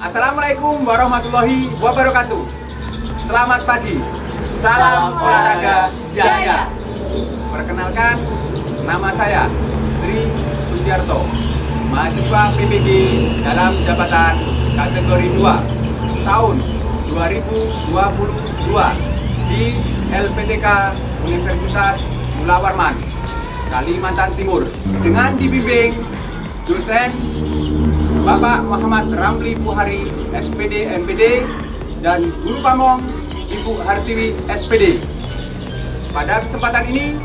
Assalamualaikum warahmatullahi wabarakatuh. Selamat pagi. Salam olahraga jaya. Perkenalkan, nama saya Tri Sugiarto, mahasiswa PPG dalam jabatan kategori 2 tahun 2022 di LPTK Universitas Mula Warman, Kalimantan Timur, dengan dibimbing dosen Bapak Muhammad Ramli Buhari, SPD MPD, dan Guru Pamong Ibu Hartiwi, SPD. Pada kesempatan ini,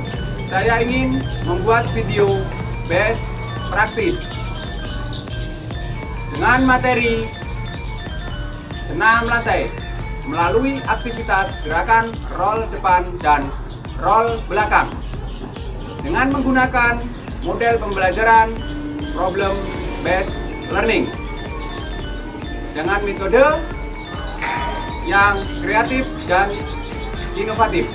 saya ingin membuat video best practice dengan materi senam lantai melalui aktivitas gerakan roll depan dan roll belakang dengan menggunakan model pembelajaran problem based learning dengan metode yang kreatif dan inovatif.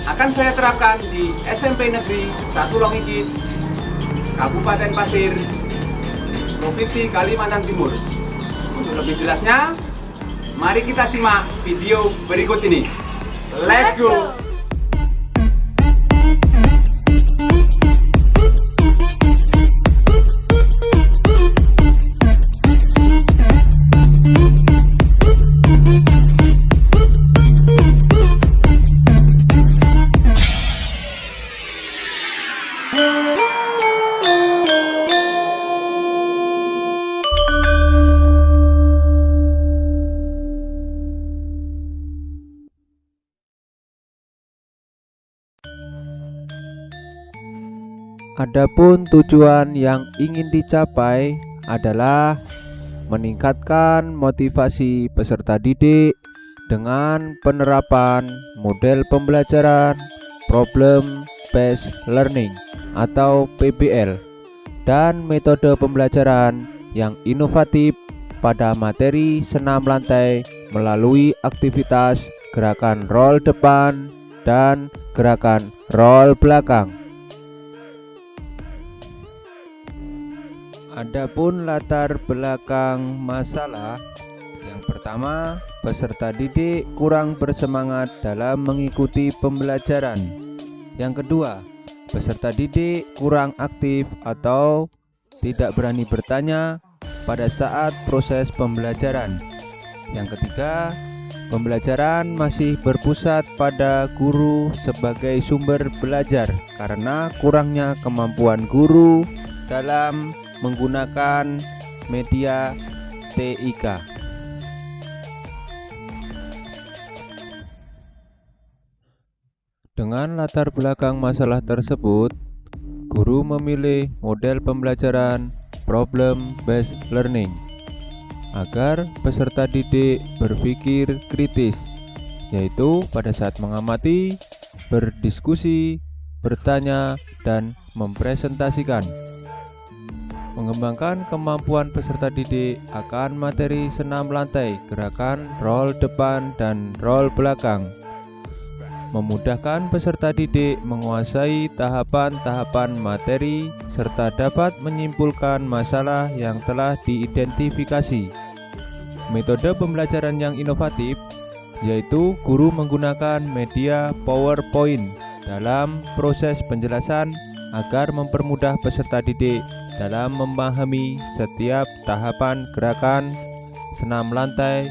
Akan saya terapkan di SMP Negeri 1 Longikis, Kabupaten Pasir, Provinsi Kalimantan Timur. Untuk lebih jelasnya, mari kita simak video berikut ini. Let's go! Adapun tujuan yang ingin dicapai adalah meningkatkan motivasi peserta didik dengan penerapan model pembelajaran problem based learning atau PBL dan metode pembelajaran yang inovatif pada materi senam lantai melalui aktivitas gerakan roll depan dan gerakan roll belakang. Adapun latar belakang masalah, yang pertama, peserta didik kurang bersemangat dalam mengikuti pembelajaran. Yang kedua, peserta didik kurang aktif atau tidak berani bertanya pada saat proses pembelajaran. Yang ketiga, pembelajaran masih berpusat pada guru sebagai sumber belajar karena kurangnya kemampuan guru dalam menggunakan media TIK. Dengan latar belakang masalah tersebut, guru memilih model pembelajaran problem based learning agar peserta didik berpikir kritis, yaitu pada saat mengamati, berdiskusi, bertanya, dan mempresentasikan. Mengembangkan kemampuan peserta didik akan materi senam lantai, gerakan roll depan dan roll belakang. Memudahkan peserta didik menguasai tahapan-tahapan materi serta dapat menyimpulkan masalah yang telah diidentifikasi. Metode pembelajaran yang inovatif yaitu guru menggunakan media PowerPoint dalam proses penjelasan agar mempermudah peserta didik dalam memahami setiap tahapan gerakan senam lantai,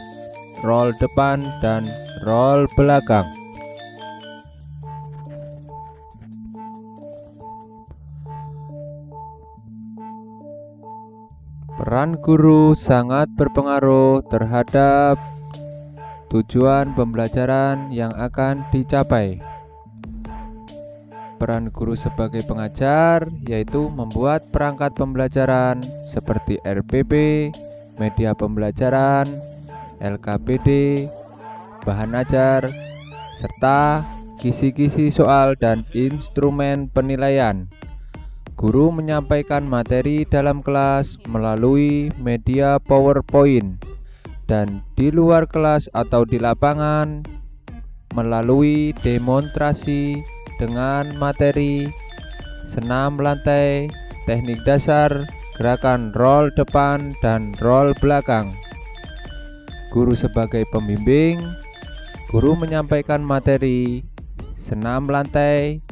roll depan, dan roll belakang. Peran guru sangat berpengaruh terhadap tujuan pembelajaran yang akan dicapai. Peran guru sebagai pengajar yaitu membuat perangkat pembelajaran seperti RPP, media pembelajaran, LKPD, bahan ajar, serta kisi-kisi soal dan instrumen penilaian. Guru menyampaikan materi dalam kelas melalui media PowerPoint dan di luar kelas atau di lapangan melalui demonstrasi dengan materi senam lantai, teknik dasar, gerakan roll depan dan roll belakang. Guru sebagai pembimbing, guru menyampaikan materi senam lantai,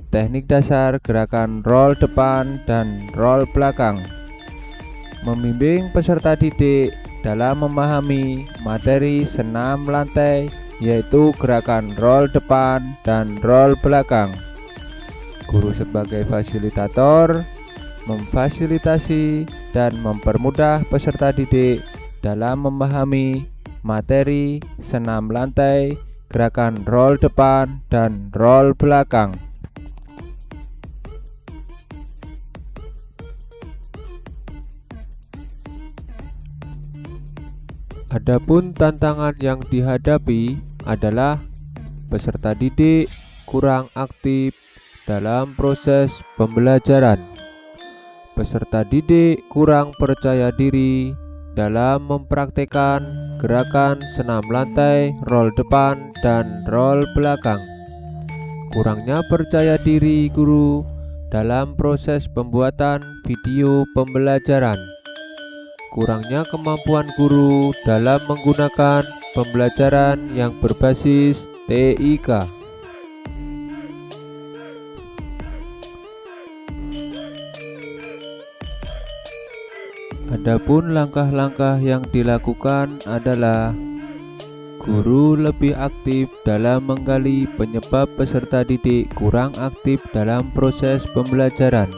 teknik dasar, gerakan roll depan dan roll belakang. Membimbing peserta didik dalam memahami materi senam lantai yaitu gerakan roll depan dan roll belakang. Guru sebagai fasilitator memfasilitasi dan mempermudah peserta didik dalam memahami materi senam lantai, gerakan roll depan dan roll belakang. Adapun tantangan yang dihadapi adalah peserta didik kurang aktif dalam proses pembelajaran. Peserta didik kurang percaya diri dalam mempraktekkan gerakan senam lantai, roll depan, dan roll belakang. Kurangnya percaya diri guru dalam proses pembuatan video pembelajaran. Kurangnya kemampuan guru dalam menggunakan pembelajaran yang berbasis TIK. Adapun langkah-langkah yang dilakukan adalah guru lebih aktif dalam menggali penyebab peserta didik kurang aktif dalam proses pembelajaran.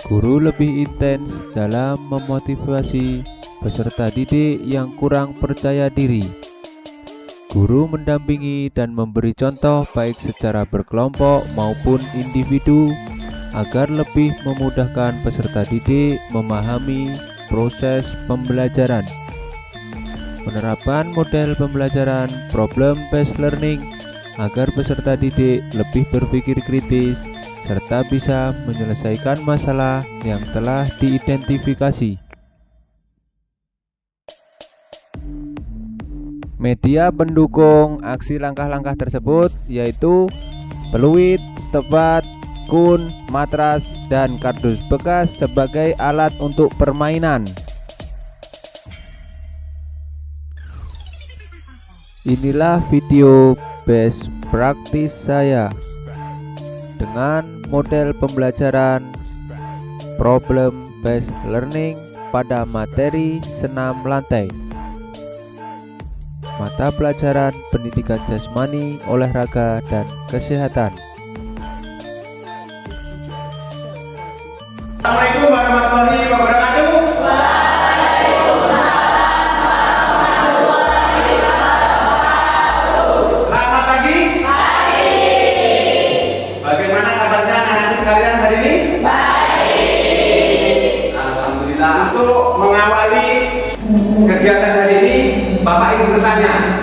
Guru lebih intens dalam memotivasi peserta didik yang kurang percaya diri. Guru mendampingi dan memberi contoh baik secara berkelompok maupun individu agar lebih memudahkan peserta didik memahami proses pembelajaran. Penerapan model pembelajaran problem based learning agar peserta didik lebih berpikir kritis serta bisa menyelesaikan masalah yang telah diidentifikasi. Media pendukung aksi langkah-langkah tersebut yaitu peluit, stopwatch, kun, matras, dan kardus bekas sebagai alat untuk permainan. Inilah video best practice saya dengan model pembelajaran problem based learning pada materi senam lantai. Mata pelajaran pendidikan jasmani, olahraga, dan kesehatan. Assalamualaikum warahmatullahi wabarakatuh. Selamat pagi.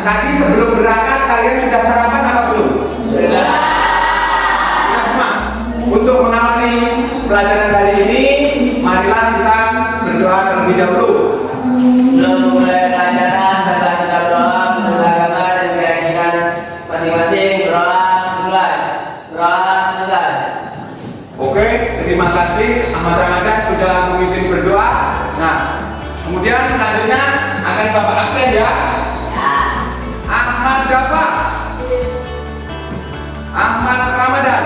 tadi sebelum berangkat kalian sudah sarapan apa belum? Sudah semua. Untuk mengawali pelajaran hari ini, marilah kita berdoa terlebih dahulu. Sebelum mulai pelajaran, marilah kita berdoa menurut agama dan keyakinan masing-masing. Berdoa mulai. Berdoa selesai. Oke, terima kasih Ahmad Ramadan sudah memimpin berdoa. Nah, kemudian selanjutnya akan Bapak absen ya. Ahmad Dafa, Ahmad Ramadan,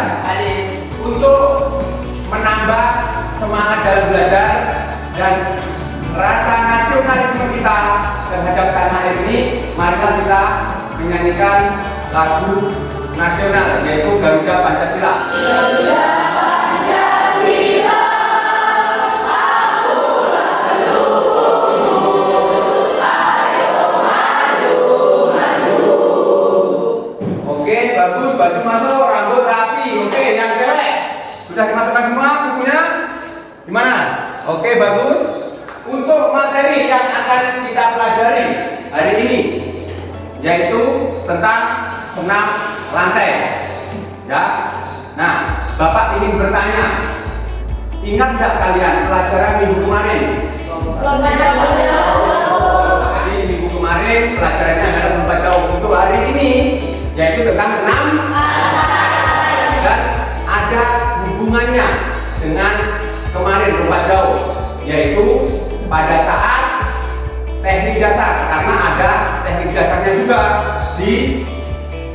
untuk menambah semangat dalam belajar dan rasa nasionalisme kita terhadap tanah air ini, marilah kita menyanyikan lagu nasional yaitu Garuda Pancasila. Oke, bagus, baju masuk, rambut rapi. Oke, yang cewek sudah dimasukkan semua bukunya? Gimana? Oke, bagus. Untuk materi yang akan kita pelajari hari ini yaitu tentang senam lantai. Ya. Nah, Bapak ingin bertanya, ingat nggak kalian pelajaran minggu kemarin? Jadi minggu kemarin pelajarannya adalah lomba jauh. Untuk hari ini yaitu tentang senam dan ada hubungannya dengan kemarin lomba jauh, yaitu pada saat teknik dasar, karena ada teknik dasarnya juga di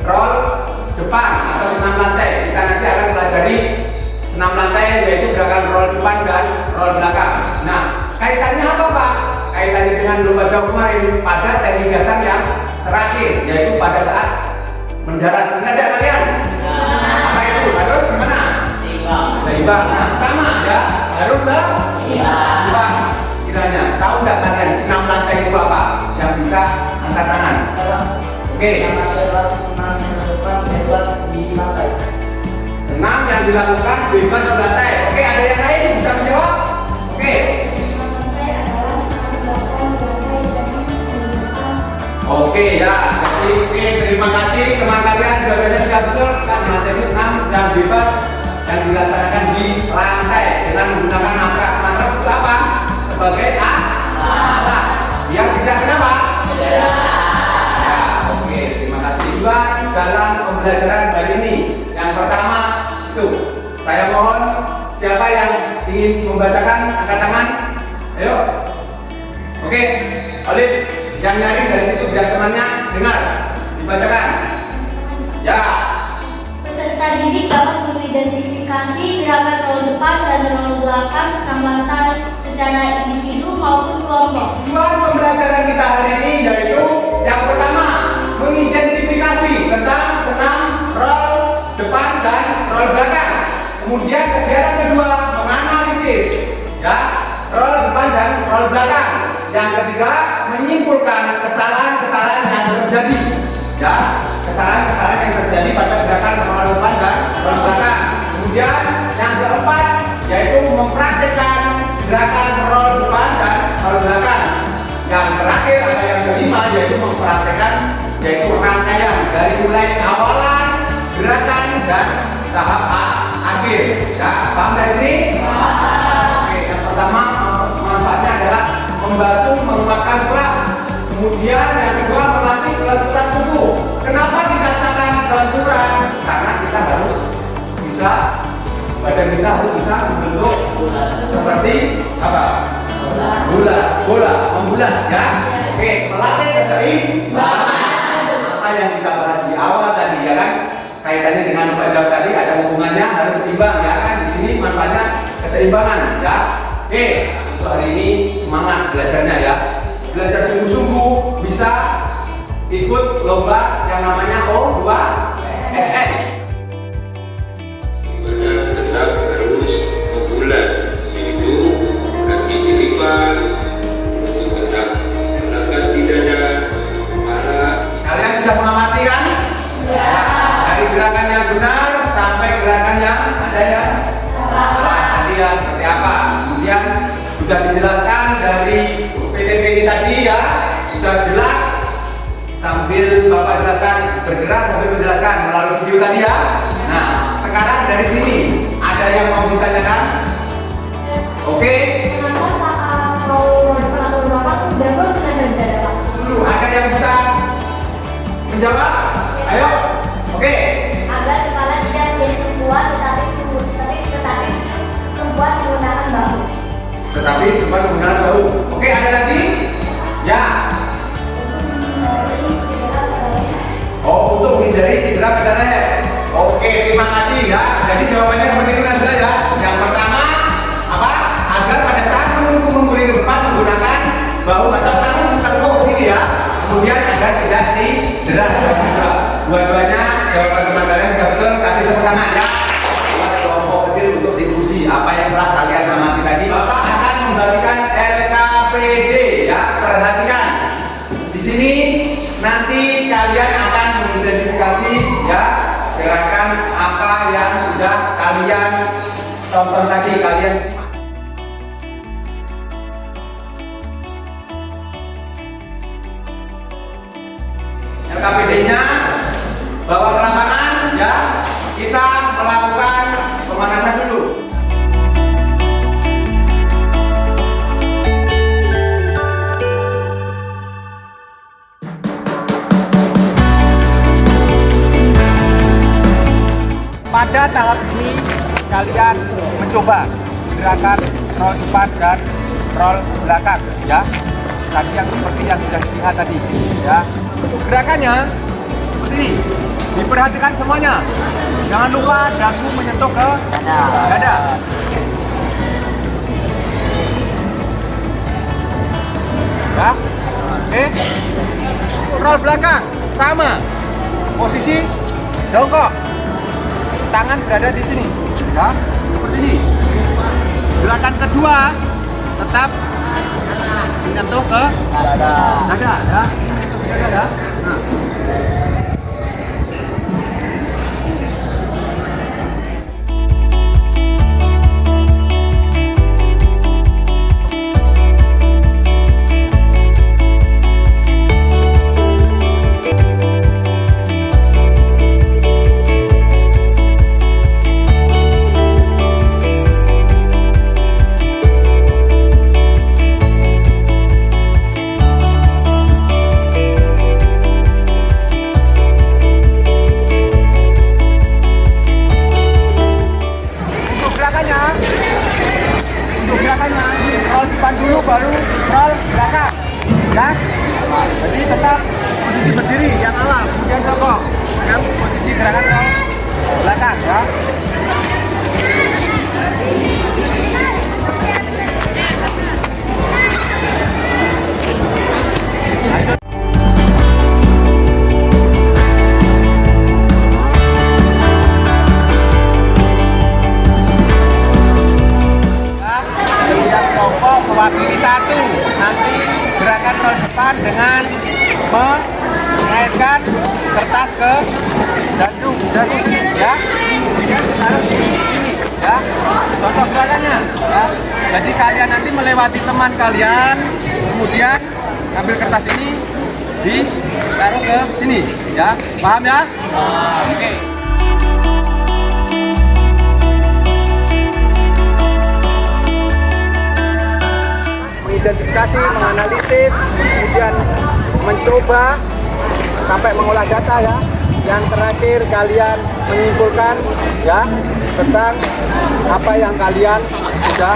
roll depan atau senam lantai. Kita nanti akan pelajari senam lantai yaitu gerakan roll depan dan roll belakang. Nah, kaitannya apa Pak? Kaitannya dengan lomba jauh kemarin pada teknik dasar yang terakhir, yaitu pada saat mendarat. Ingat ya kalian? Apa itu? Harus gimana? Seimbang. Nah, sama ya. Harus seimbang. Kiranya tahu nggak kalian senam lantai itu apa? Yang bisa angkat tangan. Oke. Senam yang dilakukan bebas di lantai. Oke, ada yang lain bisa menjawab? Oke. Oke ya, jadi terima kasih teman kalian, jawabannya sudah betul. Kan materi senam dan bebas yang dilaksanakan di lantai dengan menggunakan matras. Matras itu apa? Sebagai alat yang tidak kenapa? Ya, oke, terima kasih juga dalam pembelajaran hari ini. Yang pertama itu, saya mohon siapa yang ingin membacakan angkat tangan? Ayo. Oke, Olip. Yang nyari dari situ biar temannya dengar, dibacakan. Ya. Peserta didik dapat mengidentifikasi gerakan roll depan dan roll belakang senam lantai secara individu maupun kelompok. Tujuan pembelajaran kita hari ini yaitu yang pertama, mengidentifikasi tentang senam roll depan dan roll belakang. Kemudian kegiatan kedua, menganalisis ya roll depan dan roll belakang. Yang ketiga, menyimpulkan kesalahan-kesalahan yang terjadi, ya, kesalahan-kesalahan yang terjadi pada gerakan roll depan dan roll belakang. Kemudian yang keempat, yaitu mempraktikkan gerakan roll depan dan roll belakang. Yang terakhir atau yang kelima, yaitu mempraktikkan yaitu rangkaian dari mulai awalan gerakan dan tahap akhir. Ya, paham dari sini? Oke, yang pertama manfaatnya adalah membantu menguatkan tulang. Kemudian yang kedua, melatih kelenturan tubuh. Kenapa dikatakan kelenturan? Karena kita harus bisa, badan kita harus bisa membentuk seperti apa? Bola, membulat ya. Oke, melatih keseimbangan. Apa yang kita bahas di awal tadi ya kan? Kaitannya dengan lomba tadi ada hubungannya, harus seimbang ya kan? Di sini manfaatnya keseimbangan ya. Oke, untuk hari ini semangat belajarnya ya. Belajar sungguh-sungguh, bisa ikut lomba yang namanya O2SN. Benar tetap harus membulat, yaitu kaki dilipat untuk tetap melekat di dada, kepala. Kalian sudah mengamati kan? Ya. Dari gerakan yang benar sampai gerakan yang ada yang salah tadi ya seperti apa? Kemudian sudah dijelaskan dari PTP ini tadi ya, sudah jelas sambil Bapak jelaskan, bergerak sambil menjelaskan melalui video tadi ya. Nah, sekarang dari sini ada yang mau ditanyakan? Oke. Kenapa saat mau melakukan berapa dragon sudah berada Pak? Dulu ada yang bisa menjawab? Ayo. Oke. Agar kepala tidak menjadi tumbuhan tetapi tumbuhan menggunakan bahu. Tetapi bukan menggunakan bau. Oke, ada lagi? Ya. Oh, untuk menghindari cedera pada leher. Oke, terima kasih ya. Jadi jawabannya seperti itu saja ya. Yang pertama apa? Agar pada saat mengumpul ke depan menggunakan bahu atau tangan tengkuk sini ya. Kemudian agar tidak cedera. Dua-duanya jawaban teman kalian sudah betul. Kasih tepuk tangan ya. Buat kelompok kecil untuk diskusi apa yang telah kalian amati tadi. Bapak akan membagikan LKPD ya. Perhatikan. Di sini nanti kalian akan mengidentifikasi ya gerakan apa yang sudah kalian tonton tadi, kalian simak. LKPD-nya bawa ke lapangan ya, kita melakukan pemanasan dulu. Pada tahap ini kalian mencoba gerakan roll depan dan roll belakang ya. Tadi yang seperti yang sudah dilihat tadi ya. Untuk gerakannya seperti ini. Diperhatikan semuanya. Jangan lupa dagu menyentuh ke dada. Ya. Oke. Roll belakang sama. Posisi jongkok. Tangan berada di sini, ya, seperti ini. Gerakan kedua tetap menyentuh ke dada, ya, ya. Nah. Roll depan dulu baru roll belakang ya. Jadi tetap posisi berdiri yang awal, kemudian jongkok yang posisi gerakan roll belakang ya. Mewakili satu, nanti gerakan roll depan dengan mengaitkan kertas ke dagu sini ya. Kemudian ditaruh di sini ya. Contoh gerakannya ya. Jadi kalian nanti melewati teman kalian, kemudian ambil kertas ini ditaruh ke sini ya. Paham ya? Oke. Identifikasi, menganalisis, kemudian mencoba sampai mengolah data ya. Yang terakhir kalian menyimpulkan ya tentang apa yang kalian sudah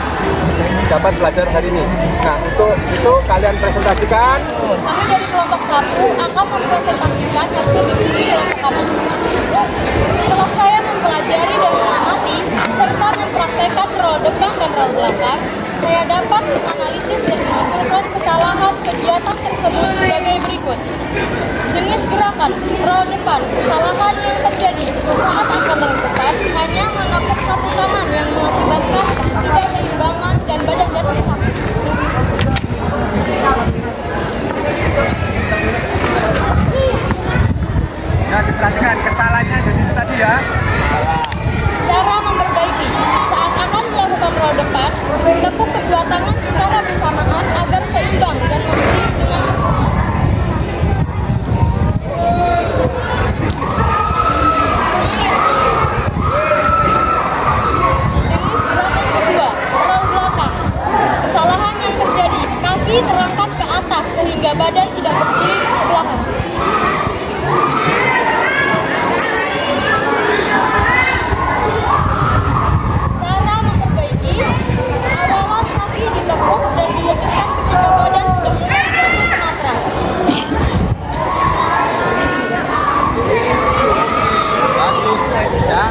dapat belajar hari ini. Nah, untuk itu kalian presentasikan. Kami dari kelompok 1 akan mempresentasikan hasil diskusi kelompok kami. Setelah saya mempelajari dan mengamati serta mempraktekkan roll depan dan roll belakang, saya dapat menganalisis dan menentukan kesalahan kegiatan tersebut sebagai berikut. Jenis gerakan roll depan, kesalahan yang terjadi saat akan melakukan hanya mengangkat satu tangan yang mengakibatkan tidak seimbangan dan badan jatuh sakit. Nah, diperhatikan kesalahannya jadi itu tadi ya. Cara memperbaiki saat akan melakukan roll depan, tekuk kedua tangan secara bersamaan agar seimbang dan memberi dengan atas sehingga badan tidak berdiri ke belakang. Cara memperbaiki adalah kaki ditekuk dan dilekatkan ketika badan sudah mulai jatuh ke matras. Bagus ya.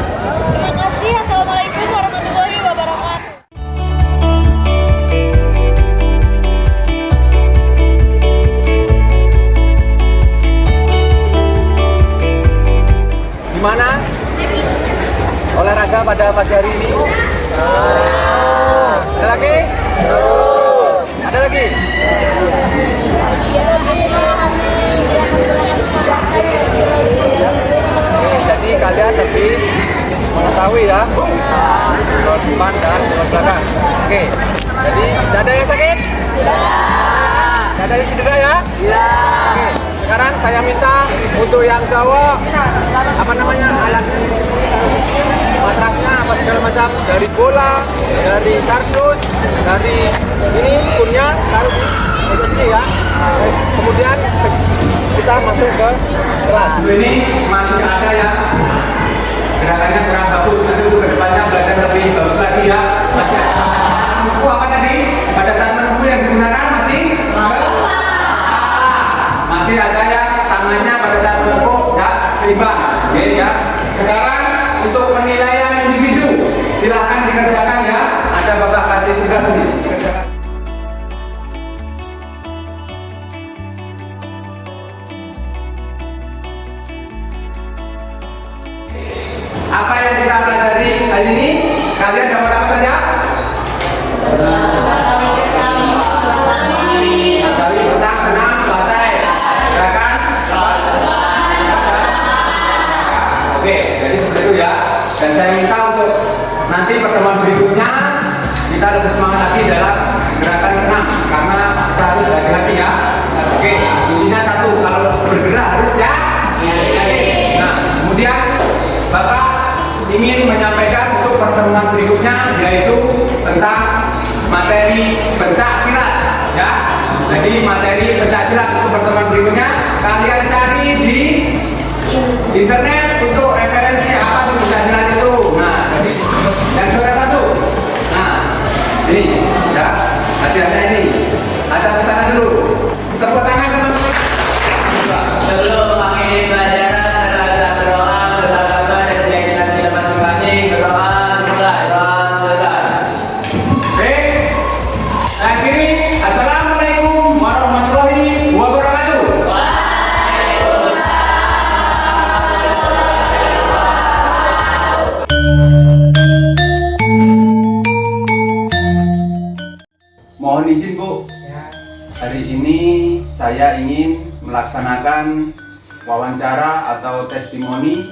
Terima kasih. Assalamualaikum warahmatullahi wabarakatuh. Gimana olahraga pada pagi hari ini? Ada lagi? Ada lagi? Oke, jadi kalian lebih mengetahui ya roll depan dan roll belakang. Oke, jadi tidak ada yang sakit? Tidak ada yang cedera ya? Oke, sekarang saya minta untuk yang cowok apa namanya alat matrasnya apa segala macam, dari bola, dari kardus, dari ini punnya taruh di sini ya. Kemudian kita masuk ke kelas. Ini masih ada ya, gerakannya kurang bagus, nanti untuk kedepannya belajar lebih bagus lagi ya. Masih ada menunggu apa tadi? Pada saat menunggu yang digunakan masih masih ada ya, tangannya pada saat menunggu nggak seimbang. Oke ya. Sekarang untuk penilaian individu silakan dikerjakan ya. Ada bapak kasih tugas ini. Dikerjakan. Apa yang kita pelajari hari ini? Kalian dapat apa saja? Dari tentang senam lantai, gerakan. Oke, jadi seperti itu ya. Dan saya minta untuk nanti pertemuan berikutnya kita lebih semangat lagi dalam gerakan senam karena kita harus hati-hati ya. Oke, kuncinya satu, kalau bergerak harus ya. Nah, kemudian Bapak ingin menyampaikan untuk pertemuan berikutnya yaitu tentang materi pencak silat ya. Jadi materi pencak silat untuk pertemuan berikutnya kalian cari di internet untuk referensi apa sih pencak silat itu. Nah, jadi yang sudah satu. Nah, ini ya, hati-hati ini. Ada kesana dulu. Tepuk tangan teman-teman. Sebelum mengakhiri pelajaran, kita berdoa bersama-sama dan keyakinan kita masing-masing. Berdoa mulai, doa selesai. Oke. Akhiri, assalamualaikum warahmatullahi wabarakatuh. Mohon izin Bu, hari ini saya ingin melaksanakan wawancara atau testimoni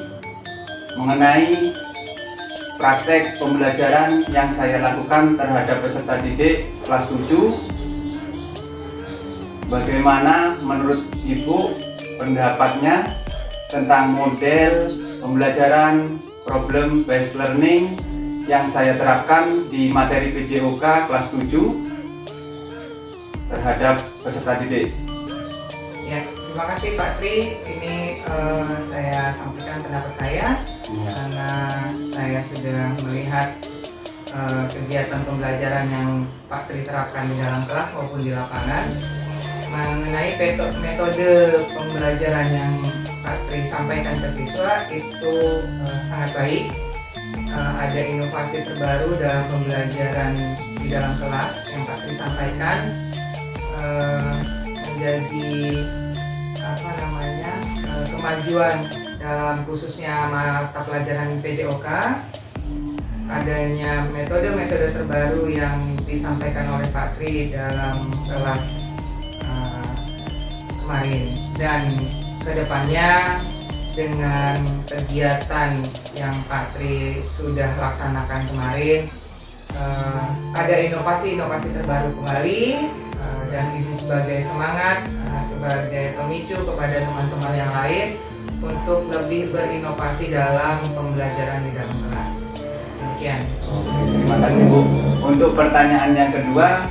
mengenai praktek pembelajaran yang saya lakukan terhadap peserta didik kelas 7. Bagaimana menurut Ibu pendapatnya tentang model pembelajaran problem based learning yang saya terapkan di materi PJOK kelas 7 terhadap peserta didik. Ya, terima kasih Pak Tri. Ini saya sampaikan pendapat saya karena saya sudah melihat kegiatan pembelajaran yang Pak Tri terapkan di dalam kelas maupun di lapangan mengenai metode pembelajaran yang Pak Tri sampaikan ke siswa itu sangat baik. Ada inovasi terbaru dalam pembelajaran di dalam kelas yang Pak Tri sampaikan. Menjadi kemajuan dalam khususnya mata pelajaran PJOK, adanya metode-metode terbaru yang disampaikan oleh Pak Tri dalam kelas kemarin, dan kedepannya dengan kegiatan yang Pak Tri sudah laksanakan kemarin, ada inovasi-inovasi terbaru kembali. Dan ini sebagai semangat, sebagai pemicu kepada teman-teman yang lain untuk lebih berinovasi dalam pembelajaran di dalam kelas. Demikian. Terima kasih Bu. Untuk pertanyaan yang kedua,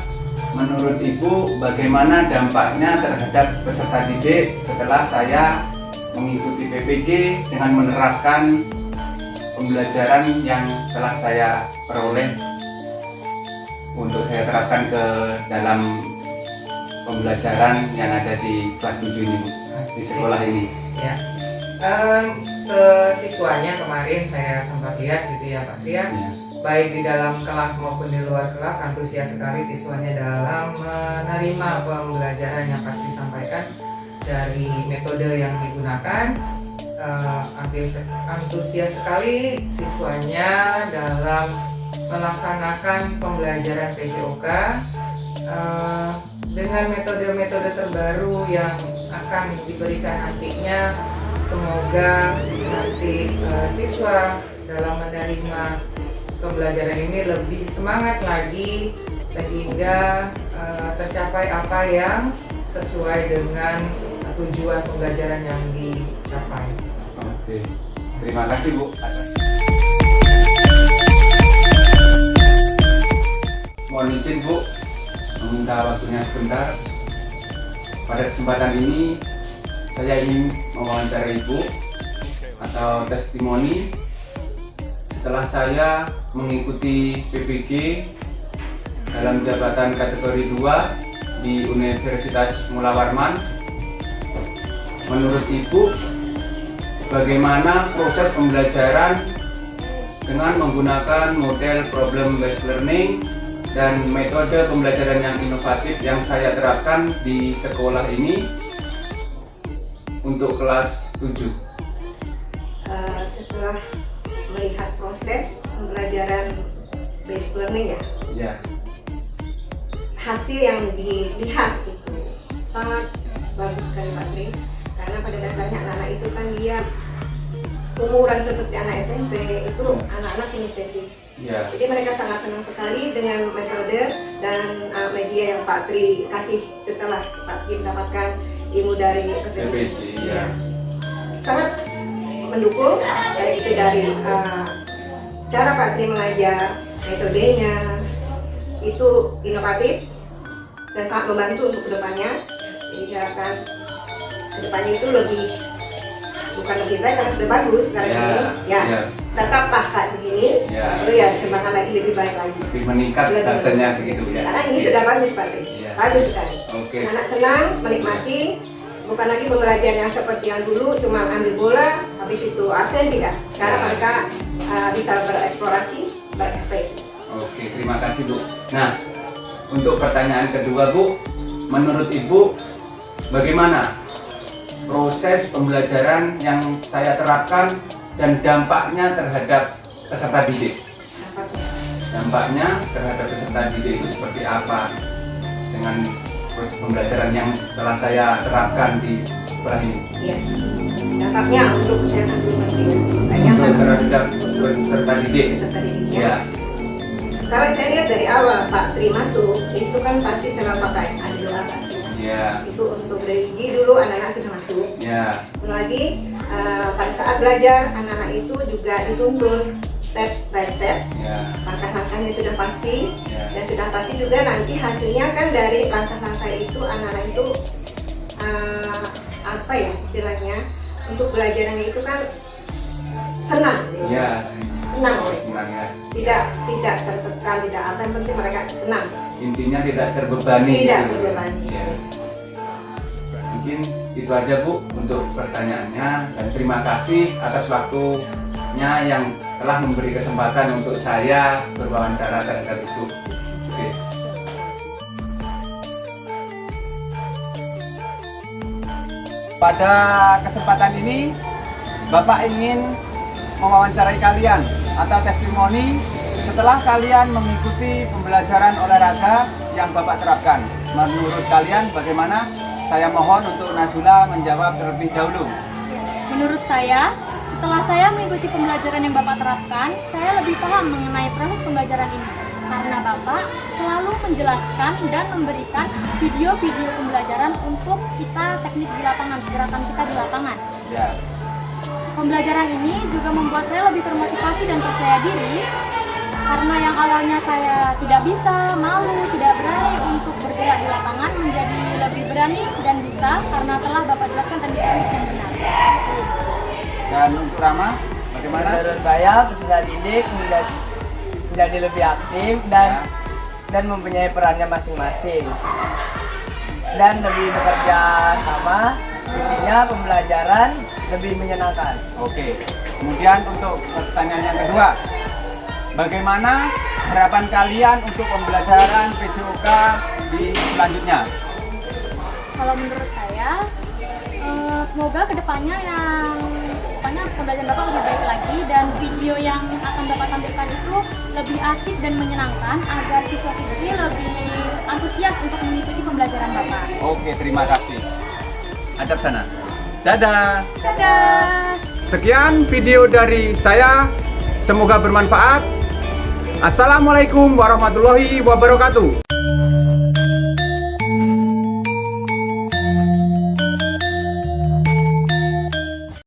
menurut Ibu bagaimana dampaknya terhadap peserta didik setelah saya mengikuti PPG dengan menerapkan pembelajaran yang telah saya peroleh untuk saya terapkan ke dalam pembelajaran yang ada di kelas 7 ini, di sekolah ini. Ya, ke siswanya kemarin saya sempat lihat gitu ya Pak Tria, baik di dalam kelas maupun di luar kelas antusias sekali siswanya dalam menerima pembelajaran yang Pak Tri sampaikan dari metode yang digunakan. Antusias sekali siswanya dalam melaksanakan pembelajaran PJOK dengan metode-metode terbaru yang akan diberikan nantinya. Semoga nanti siswa dalam menerima pembelajaran ini lebih semangat lagi sehingga tercapai apa yang sesuai dengan tujuan pembelajaran yang dicapai. Oke, terima kasih Bu. Mohon izin Bu, meminta waktunya sebentar. Pada kesempatan ini saya ingin mewawancarai Ibu atau testimoni setelah saya mengikuti PPG dalam jabatan kategori 2 di Universitas Mula Warman. Menurut Ibu, bagaimana proses pembelajaran dengan menggunakan model problem based learning dan metode pembelajaran yang inovatif yang saya terapkan di sekolah ini untuk kelas 7? Setelah melihat proses pembelajaran based learning Ya. hasil yang dilihat itu sangat bagus sekali Pak Tri, karena pada dasarnya anak-anak itu kan dia umuran seperti anak SMP itu anak-anak inisiatif. Ya. Jadi mereka sangat senang sekali dengan metode dan media yang Pak Tri kasih setelah Pak Tri mendapatkan ilmu dari PPG. Ya. Sangat mendukung, baik itu dari cara Pak Tri mengajar, metodenya itu inovatif dan sangat membantu untuk kedepannya. Jadi diharapkan kedepannya itu bukan lebih baik karena sudah bagus sekarang ini. Ya. Tetaplah kayak begini, lalu ya dikembangkan lagi lebih baik lagi. Lebih meningkat rasanya begitu ya. Karena ini sudah bagus Pak Tri, bagus sekali. Oke. Anak senang menikmati. Bukan lagi pembelajaran yang seperti yang dulu cuma ambil bola, habis itu absen, tidak. Sekarang mereka bisa bereksplorasi, berekspresi. Oke, terima kasih Bu. Nah, untuk pertanyaan kedua Bu, menurut Ibu bagaimana proses pembelajaran yang saya terapkan dan dampaknya terhadap peserta didik? Dampaknya terhadap peserta didik itu seperti apa dengan proses pembelajaran yang telah saya terapkan di sekolah ini? Iya. Dampaknya untuk kesehatan pribadi Untuk terhadap peserta didik. Ya. Kalau saya lihat dari awal Pak Tri masuk, itu kan pasti selalu pakai Android. Ya. Itu untuk dari dulu anak-anak sudah masuk. Ya. Lagi pada saat belajar anak-anak itu juga dituntun step by step, langkah-langkahnya sudah pasti, dan sudah pasti juga nanti hasilnya kan dari langkah-langkah itu anak-anak itu apa ya istilahnya, untuk belajarannya itu kan senang, senang ya. Tidak tertekan, tidak apa, yang penting mereka senang. Intinya tidak terbebani. Tidak terbebani. Ya. Mungkin itu aja Bu untuk pertanyaannya, dan terima kasih atas waktunya yang telah memberi kesempatan untuk saya berwawancara terhadap Ibu. Oke. Pada kesempatan ini Bapak ingin mewawancarai kalian atau testimoni setelah kalian mengikuti pembelajaran olahraga yang Bapak terapkan. Menurut kalian bagaimana? Saya mohon untuk Nazula menjawab terlebih dahulu. Menurut saya, setelah saya mengikuti pembelajaran yang Bapak terapkan, saya lebih paham mengenai proses pembelajaran ini. Karena Bapak selalu menjelaskan dan memberikan video-video pembelajaran untuk kita teknik di lapangan, gerakan kita di lapangan. Ya. Pembelajaran ini juga membuat saya lebih termotivasi dan percaya diri Karena yang awalnya saya tidak bisa, malu, tidak berani untuk bergerak di lapangan menjadi lebih berani dan bisa karena telah Bapak jelaskan tentang teknik yang benar. Dan untuk Rama, bagaimana? Menurut saya peserta didik menjadi lebih aktif dan mempunyai perannya masing-masing dan lebih bekerja sama, intinya pembelajaran lebih menyenangkan. Oke. Kemudian untuk pertanyaan yang kedua, bagaimana harapan kalian untuk pembelajaran PJOK di selanjutnya? Kalau menurut saya, semoga kedepannya pembelajaran Bapak lebih baik lagi dan video yang akan Bapak tampilkan itu lebih asik dan menyenangkan agar siswa-siswi lebih antusias untuk mengikuti pembelajaran Bapak. Oke, terima kasih. Hadap sana. Dadah. Dadah! Sekian video dari saya. Semoga bermanfaat. Assalamualaikum warahmatullahi wabarakatuh.